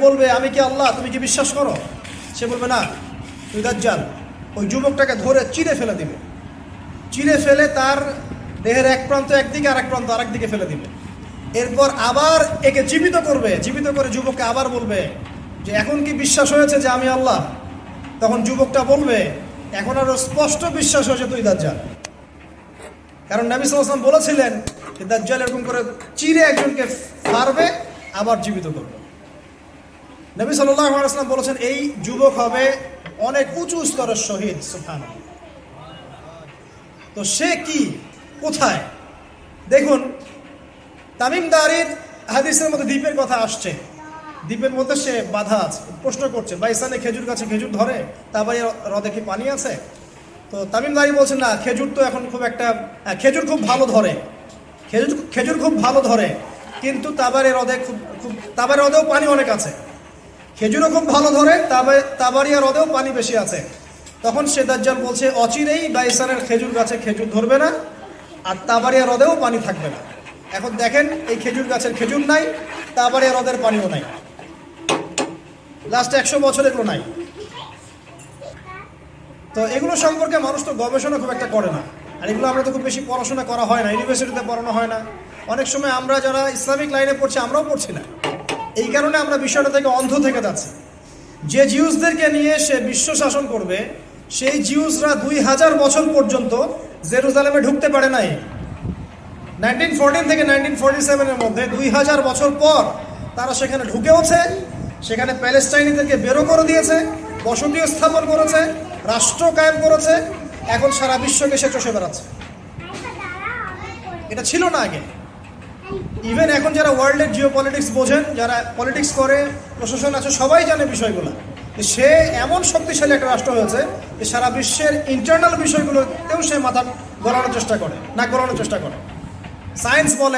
বলবে আমি কি আল্লাহ, তুমি কি বিশ্বাস করো? সে বলবে না, তুই দাজ্জাল। ওই যুবকটাকে ধরে চিরে ফেলে দিবে, চিরে ফেলে তার দেহের এক প্রান্ত একদিকে আর এক প্রান্ত আরেক দিকে ফেলে দিবে। এরপর আবার একে জীবিত করবে, জীবিত করে যুবককে আবার বলবে যে এখন কি বিশ্বাস হয়েছে যে আমি আল্লাহ? তখন যুবকটা বলবে এখন আরো স্পষ্ট বিশ্বাস হয়েছে তুই দাজ্জাল। কারণ নবী সাল্লাল্লাহু আলাইহি ওয়াসাল্লাম বলেছিলেন যে দাজ্জাল এরকম করে চিরে একজনকে ফাড়বে আবার জীবিত করবে। নবী সাল্লাল্লাহু আলাইহি ওয়াসাল্লাম বলেছেন এই যুবক হবে অনেক উঁচু স্তরের শহীদ। সুবহানাল্লাহ। তো সে কি, কোথায়? দেখুন, তামিম দারির হাদিসের মধ্যে দ্বীপের কথা আসছে। দ্বীপের মধ্যে সে বাধা আছে, প্রশ্ন করছে বাইসানে খেজুর গাছে খেজুর ধরে, তারপরে হ্রদে কি পানি আছে? তো তামিম দারি বলছেন না, খেজুর তো এখন খুব একটা, খেজুর খুব ভালো ধরে, খেজুর খুব ভালো ধরে, কিন্তু তাবারে হ্রদেও পানি অনেক আছে। খেজুরও খুব ভালো ধরে, তাবারিয়া হ্রদেও পানি বেশি আছে। তখন সে দাজ্জাল বলছে অচিরেই বাইসানের খেজুর গাছে খেজুর ধরবে না, আর তাবারিয়া হ্রদেও পানি থাকবে না। এখন দেখেন এই খেজুর গাছের খেজুর নাই, তাবারিয়া হ্রদের পানিও নাই, লাস্ট 100 বছর এগুলো নাই। তো এগুলো সম্পর্কে মানুষ তো গবেষণা খুব একটা করে না, আর এগুলো আমরা তো খুব বেশি পড়াশোনা করা হয় না, ইউনিভার্সিটিতে পড়ানো হয় না। অনেক সময় আমরা যারা ইসলামিক লাইনে পড়ছি আমরাও পড়ছি না, এই কারণে আমরা বিষয়টা থেকে অন্ধ থেকে যাচ্ছি। যে জিউসদেরকে নিয়ে সে বিশ্ব শাসন করবে, সেই জিউসরা 2000 বছর পর্যন্ত জেরুজালেমে ঢুকতে পারে নাই। 1914 থেকে 1947 এর মধ্যে 2000 বছর পর তারা সেখানে ঢুকেওছে, সেখানে প্যালেস্টাইনিদেরকে বেরো করে দিয়েছে, বসতি স্থাপন করেছে, রাষ্ট্র কায়েম করেছে। এখন সারা বিশ্বকে সে চষে বেড়াচ্ছে। এটা ছিল না আগে। ইভেন এখন যারা ওয়ার্ল্ডের জিও পলিটিক্স বোঝেন, যারা পলিটিক্স করে, প্রশাসন আছে, সবাই জানে বিষয়গুলো। সে এমন শক্তিশালী একটা রাষ্ট্র হয়েছে যে সারা বিশ্বের ইন্টারনাল বিষয়গুলোতেও সে মাথা গলানোর চেষ্টা করে, না গলানোর চেষ্টা করে। সায়েন্স বলে